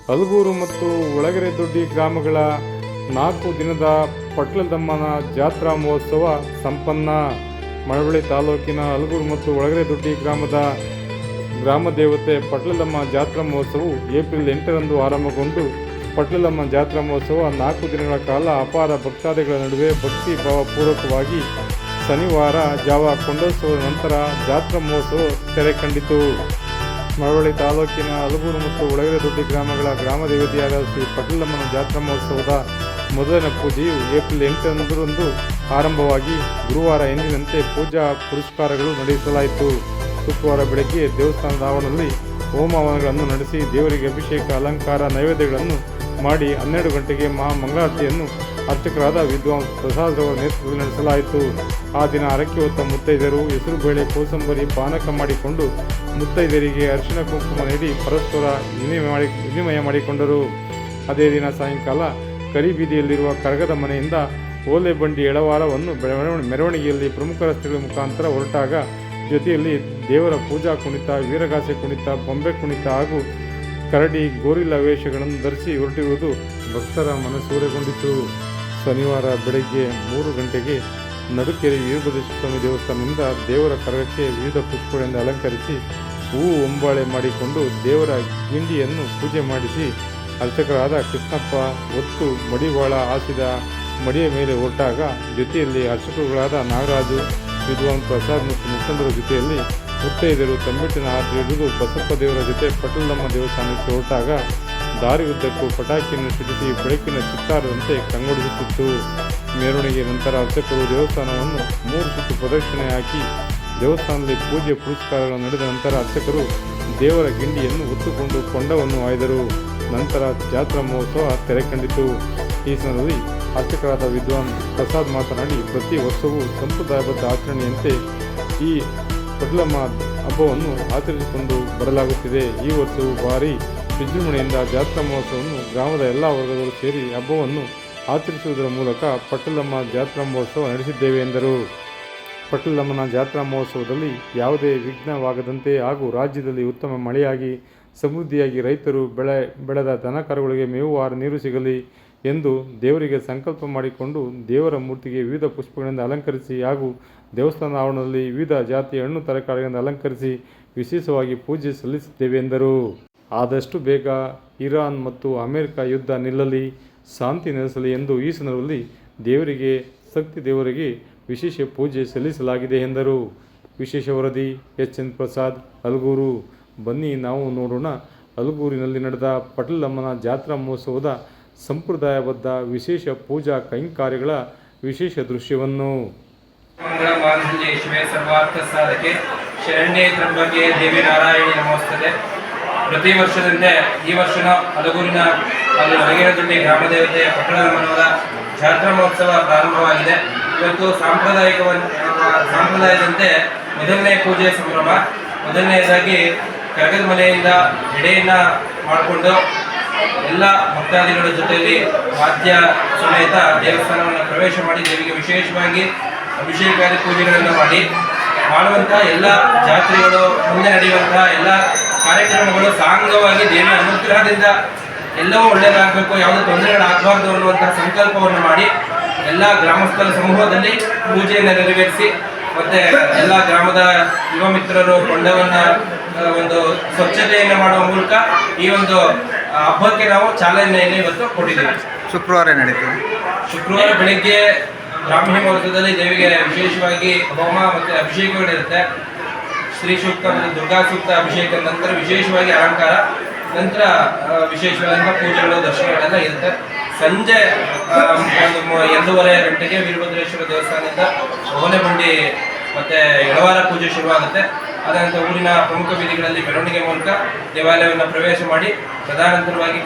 ಹಲಗೂರು ಮತ್ತು ಒಳಗೆರೆ ದೊಡ್ಡಿ ಗ್ರಾಮಗಳ 4 ದಿನದ ಪಟ್ಲದಮ್ಮನ ಜಾತ್ರಾ ಮಹೋತ್ಸವ ಸಂಪನ್ನ. ಮಳವಳ್ಳಿ ತಾಲೂಕಿನ ಹಲಗೂರು ಮತ್ತು ಒಳಗೆರೆ ದೊಡ್ಡಿ ಗ್ರಾಮದ ಗ್ರಾಮ ದೇವತೆ ಪಟ್ಲದಮ್ಮ ಜಾತ್ರಾ ಮಹೋತ್ಸವವು ಏಪ್ರಿಲ್ 8ರಂದು ಆರಂಭಗೊಂಡು ಪಟ್ಲದಮ್ಮ ಜಾತ್ರಾ ಮಹೋತ್ಸವ 4 ದಿನಗಳ ಕಾಲ ಅಪಾರ ಭಕ್ತಾದಿಗಳ ನಡುವೆ ಭಕ್ತಿ ಭಾವಪೂರ್ವಕವಾಗಿ ಶನಿವಾರ ಜಾವ ಕೊಂಡೋತ್ಸವದ ನಂತರ ಜಾತ್ರಾ ಮಹೋತ್ಸವ ತೆರೆ ಕಂಡಿತು. ಮಳವಳ್ಳಿ ತಾಲೂಕಿನ ಹಲಗೂರು ಮತ್ತು ಒಳಗೆರೆ ದೊಡ್ಡಿ ಗ್ರಾಮಗಳ ಗ್ರಾಮ ದೇವತೆಯಾದ ಶ್ರೀ ಪಟ್ಲದಮ್ಮನ ಜಾತ್ರಾ ಮಹೋತ್ಸವದ ಮೊದಲನೇ ಪೂಜೆಯು ಏಪ್ರಿಲ್ 8ರಂದು ಆರಂಭವಾಗಿ ಗುರುವಾರ ಎಂದಿನಂತೆ ಪೂಜಾ ಪುರಸ್ಕಾರಗಳು ನಡೆಸಲಾಯಿತು. ಶುಕ್ರವಾರ ಬೆಳಗ್ಗೆ ದೇವಸ್ಥಾನದ ಆವರಣದಲ್ಲಿ ಹೋಮಗಳನ್ನು ನಡೆಸಿ ದೇವರಿಗೆ ಅಭಿಷೇಕ, ಅಲಂಕಾರ, ನೈವೇದ್ಯಗಳನ್ನು ಮಾಡಿ 12 ಗಂಟೆಗೆ ಮಂಗಳಾರತಿಯನ್ನು ಅರ್ಚಕರಾದ ವಿದ್ವಾಂಸ ಪ್ರಸಾದರವರ ನೇತೃತ್ವದಲ್ಲಿ ನಡೆಸಲಾಯಿತು. ಆ ದಿನ ಹರಕೆ ಹೊತ್ತ ಮುತ್ತೈದೆಯರು ಹೆಸರುಬೇಳೆ, ಕೋಸಂಬರಿ, ಪಾನಕ ಮಾಡಿಕೊಂಡು ಮುತ್ತೈದೆಯರಿಗೆ ಅರಿಶಿಣ ಕುಂಕುಮ ನೀಡಿ ಪರಸ್ಪರ ವಿನಿಮಯ ಮಾಡಿಕೊಂಡರು. ಅದೇ ದಿನ ಸಾಯಂಕಾಲ ಕರಿಬೀದಿಯಲ್ಲಿರುವ ಕರಗದ ಮನೆಯಿಂದ ಓಲೆ ಬಂಡಿ ಎಳವಾರವನ್ನು ಮೆರವಣಿಗೆಯಲ್ಲಿ ಪ್ರಮುಖ ರಸ್ತೆಗಳ ಮುಖಾಂತರ ಹೊರಟಾಗ ಜೊತೆಯಲ್ಲಿ ದೇವರ ಪೂಜಾ ಕುಣಿತ, ವೀರಗಾಸೆ ಕುಣಿತ, ಬೊಂಬೆ ಕುಣಿತ ಹಾಗೂ ಕರಡಿ, ಗೋರಿಲ್ಲ ವೇಷಗಳನ್ನು ಧರಿಸಿ ಹೊರಟಿರುವುದು ಭಕ್ತರ ಮನಸೂರೆಗೊಂಡಿತು. ಶನಿವಾರ ಬೆಳಗ್ಗೆ 3 ಗಂಟೆಗೆ ನಡುಕೆರೆ ವೀರಭದ್ರೇಶ್ವರ ಸ್ವಾಮಿ ದೇವಸ್ಥಾನದಿಂದ ದೇವರ ಕರಗಕ್ಕೆ ವಿವಿಧ ಪುಷ್ಪಗಳಿಂದ ಅಲಂಕರಿಸಿ ಹೂವು ಒಂಬಾಳೆ ಮಾಡಿಕೊಂಡು ದೇವರ ಗಿಂಡಿಯನ್ನು ಪೂಜೆ ಮಾಡಿಸಿ ಅರ್ಚಕರಾದ ಕೃಷ್ಣಪ್ಪ ಹೊತ್ತು ಮಡಿವಾಳ ಹಾಸಿದ ಮಡಿಯ ಮೇಲೆ ಹೊರಟಾಗ ಜೊತೆಯಲ್ಲಿ ಅರ್ಚಕರುಗಳಾದ ನಾಗರಾಜು, ವಿದ್ವಾನ್ ಪ್ರಸಾದ್ ಮತ್ತು ಮುಖಂಡರ ಜೊತೆಯಲ್ಲಿ ಮುತ್ತೈದೆಯರು ತಂಬಿಟ್ಟಿನ ಹಾಕಿ ಹಿಡಿದು ಬಸಪ್ಪ ದೇವರ ಜೊತೆ ಪಟ್ಲದಮ್ಮ ದೇವಸ್ಥಾನಕ್ಕೆ ಹೊರಟಾಗ ದಾರಿ ಉದ್ದಕ್ಕೂ ಪಟಾಕಿಯನ್ನು ಸಿಡಿಸಿ ಬೆಳಕಿನ ಚಿತ್ತಾರದಂತೆ ಕಂಗೊಳಿಸುತ್ತಿತ್ತು. ಮೆರವಣಿಗೆ ನಂತರ ಅರ್ಚಕರು ದೇವಸ್ಥಾನವನ್ನು 3 ಸುತ್ತು ಪ್ರದಕ್ಷಿಣೆ ಹಾಕಿ ದೇವಸ್ಥಾನದಲ್ಲಿ ಪೂಜೆ ಪುರಸ್ಕಾರಗಳು ನಡೆದ ನಂತರ ಅರ್ಚಕರು ದೇವರ ಗಿಂಡಿಯನ್ನು ಹೊತ್ತುಕೊಂಡು ಕೊಂಡವನ್ನು ಆಯ್ದರು. ನಂತರ ಜಾತ್ರಾ ಮಹೋತ್ಸವ ತೆರೆ ಕಂಡಿತು. ಈ ಸಮಯದಲ್ಲಿ ಅರ್ಚಕರಾದ ವಿದ್ವಾನ್ ಪ್ರಸಾದ್ ಮಾತನಾಡಿ, ಪ್ರತಿ ವರ್ಷವೂ ಸಂಪ್ರದಾಯಬದ್ಧ ಆಚರಣೆಯಂತೆ ಈ ಪಟ್ಲಮ್ಮ ಹಬ್ಬವನ್ನು ಆಚರಿಸಿಕೊಂಡು ಬರಲಾಗುತ್ತಿದೆ. ಈ ವರ್ಷವೂ ಭಾರಿ ವಿಜೃಂಭಣೆಯಿಂದ ಜಾತ್ರಾ ಮಹೋತ್ಸವವನ್ನು ಗ್ರಾಮದ ಎಲ್ಲ ವರ್ಗದವರು ಸೇರಿ ಹಬ್ಬವನ್ನು ಆಚರಿಸುವುದರ ಮೂಲಕ ಪಟ್ಲಮ್ಮ ಜಾತ್ರಾ ಮಹೋತ್ಸವ ನಡೆಸಿದ್ದೇವೆ ಎಂದರು. ಪಟ್ಲಮ್ಮನ ಜಾತ್ರಾ ಮಹೋತ್ಸವದಲ್ಲಿ ಯಾವುದೇ ವಿಘ್ನವಾಗದಂತೆ ಹಾಗೂ ರಾಜ್ಯದಲ್ಲಿ ಉತ್ತಮ ಮಳೆಯಾಗಿ ಸಮೃದ್ಧಿಯಾಗಿ ರೈತರು ಬೆಳೆದ ದನಕರುಗಳಿಗೆ ಮೇವು, ನೀರು ಸಿಗಲಿ ಎಂದು ದೇವರಿಗೆ ಸಂಕಲ್ಪ ಮಾಡಿಕೊಂಡು ದೇವರ ಮೂರ್ತಿಗೆ ವಿವಿಧ ಪುಷ್ಪಗಳಿಂದ ಅಲಂಕರಿಸಿ ಹಾಗೂ ದೇವಸ್ಥಾನದ ಆವರಣದಲ್ಲಿ ವಿವಿಧ ಜಾತಿಯ ಹಣ್ಣು ತರಕಾರಿಗಳಿಂದ ಅಲಂಕರಿಸಿ ವಿಶೇಷವಾಗಿ ಪೂಜೆ ಸಲ್ಲಿಸುತ್ತೇವೆ ಎಂದರು. ಆದಷ್ಟು ಬೇಗ ಇರಾನ್ ಮತ್ತು ಅಮೆರಿಕ ಯುದ್ಧ ನಿಲ್ಲಲಿ, ಶಾಂತಿ ನೆಲೆಸಲಿ ಎಂದು ಈ ಸಂದರ್ಭದಲ್ಲಿ ದೇವರಿಗೆ ಶಕ್ತಿ ದೇವರಿಗೆ ವಿಶೇಷ ಪೂಜೆ ಸಲ್ಲಿಸಲಾಗಿದೆ ಎಂದರು. ವಿಶೇಷ ವರದಿ ಎಚ್.ಎನ್. ಪ್ರಸಾದ್, ಹಲಗೂರು. ಬನ್ನಿ ನಾವು ನೋಡೋಣ ಹಲಗೂರಿನಲ್ಲಿ ನಡೆದ ಪಟ್ಲದಮ್ಮನ ಜಾತ್ರಾ ಮಹೋತ್ಸವದ ಸಂಪ್ರದಾಯಬದ್ಧ ವಿಶೇಷ ಪೂಜಾ ಕೈಂಕರ್ಯಗಳ ವಿಶೇಷ ದೃಶ್ಯವನ್ನು. ಶರಣ್ಯೇ ತ್ರ್ಯಂಬಕೆ ದೇವಿ ನಾರಾಯಣಿ ನಮೋಸ್ತುತೆ. ಪ್ರತಿ ವರ್ಷದಂತೆ ಈ ವರ್ಷದ ಹಲಗೂರಿನ ಒಳಗೆರೆ ದೊಡ್ಡಿ ಗ್ರಾಮ ದೇವತೆ ಪಟ್ಲದಮ್ಮನವರ ಜಾತ್ರಾ ಮಹೋತ್ಸವ ಪ್ರಾರಂಭವಾಗಿದೆ. ಇವತ್ತು ಸಂಪ್ರದಾಯದಂತೆ ಮೊದಲನೇ ಪೂಜೆ ಸಂಭ್ರಮ. ಮೊದಲನೆಯದಾಗಿ ಕರಗದ ಮನೆಯಿಂದ ಎಡೆಯನ್ನು ಮಾಡಿಕೊಂಡು ಎಲ್ಲ ಭಕ್ತಾದಿಗಳ ಜೊತೆಯಲ್ಲಿ ವಾದ್ಯ ಸಮೇತ ದೇವಸ್ಥಾನವನ್ನು ಪ್ರವೇಶ ಮಾಡಿ ದೇವಿಗೆ ವಿಶೇಷವಾಗಿ ಅಭಿಷೇಕಾದಿ ಪೂಜೆಗಳನ್ನು ಮಾಡುವಂಥ ಎಲ್ಲ ಜಾತ್ರೆಗಳು, ಮುಂದೆ ನಡೆಯುವಂತಹ ಎಲ್ಲ ಕಾರ್ಯಕ್ರಮಗಳು ಸಾಂಗವಾಗಿ ದೇವಿಯ ಅನುಗ್ರಹದಿಂದ ಎಲ್ಲವೂ ಒಳ್ಳೆಯದಾಗಬೇಕು, ಯಾವುದೇ ತೊಂದರೆಗಳಾಗಬಾರ್ದು ಅನ್ನುವಂತಹ ಸಂಕಲ್ಪವನ್ನು ಮಾಡಿ ಎಲ್ಲ ಗ್ರಾಮಸ್ಥರ ಸಮೂಹದಲ್ಲಿ ಪೂಜೆಯನ್ನು ನೆರವೇರಿಸಿ ಮತ್ತು ಎಲ್ಲ ಗ್ರಾಮದ ಯುವ ಮಿತ್ರರು ಕೊಂಡವನ್ನು ಒಂದು ಸ್ವಚ್ಛತೆಯನ್ನು ಮಾಡುವ ಮೂಲಕ ಈ ಒಂದು ಹಬ್ಬಕ್ಕೆ ನಾವು ಚಾಲನೆಯನ್ನು ಇವತ್ತು ಕೊಟ್ಟಿದ್ದೇವೆ. ಶುಕ್ರವಾರ ನಡೀತು. ಶುಕ್ರವಾರ ಬೆಳಗ್ಗೆ ಬ್ರಾಹ್ಮಿ ಮುಹೂರ್ತದಲ್ಲಿ ದೇವಿಗೆ ವಿಶೇಷವಾಗಿ ಹೋಮ ಮತ್ತು ಅಭಿಷೇಕಗಳಿರುತ್ತೆ. ಶ್ರೀ ಸೂಕ್ತ ಮತ್ತು ದುರ್ಗಾ ಸೂಕ್ತ ಅಭಿಷೇಕ ನಂತರ ವಿಶೇಷವಾಗಿ ಅಲಂಕಾರ, ನಂತರ ವಿಶೇಷವಾದಂಥ ಪೂಜೆಗಳು, ದರ್ಶನಗಳೆಲ್ಲ ಇರುತ್ತೆ. ಸಂಜೆ 2:30 ಗಂಟೆಗೆ ವೀರಭದ್ರೇಶ್ವರ ದೇವಸ್ಥಾನದಿಂದ ಓಲೆ ಬಂಡಿ ಮತ್ತು ಎಳವಾರ ಪೂಜೆ ಶುರುವಾಗುತ್ತೆ. ಅದರಂತೆ ಊರಿನ ಪ್ರಮುಖ ಬೀದಿಗಳಲ್ಲಿ ಮೆರವಣಿಗೆ ಮೂಲಕ ದೇವಾಲಯವನ್ನು ಪ್ರವೇಶ ಮಾಡಿ ತದನಂತರವಾಗಿ